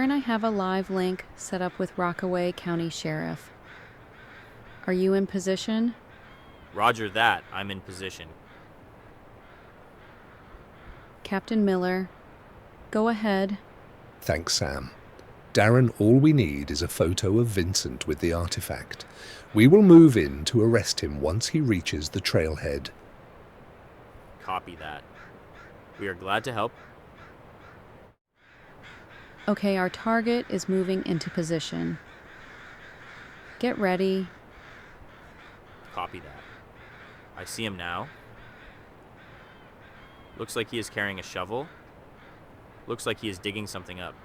Darren, I have a live link set up with Rockaway County Sheriff. Are you in position? Roger that, I'm in position. Captain Miller, go ahead. Thanks, Sam. Darren, all we need is a photo of Vincent with the artifact. We will move in to arrest him once he reaches the trailhead. Copy that. We are glad to help. Okay, our target is moving into position. Get ready. Copy that. I see him now. Looks like he is carrying a shovel. Looks like he is digging something up.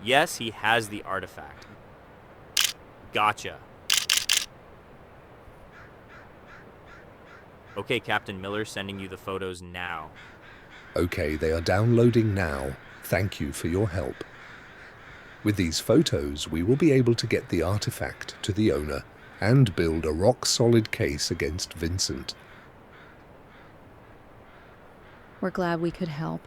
Yes, he has the artifact. Gotcha. Okay, Captain Miller, sending you the photos now. Okay, they are downloading now. Thank you for your help. With these photos, we will be able to get the artifact to the owner and build a rock-solid case against Vincent. We're glad we could help.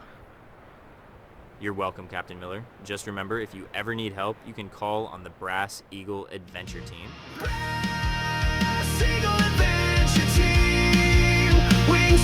You're welcome, Captain Miller. Just remember, if you ever need help, you can call on the Brass Eagle Adventure Team. Brass Eagle Adventure Team, wings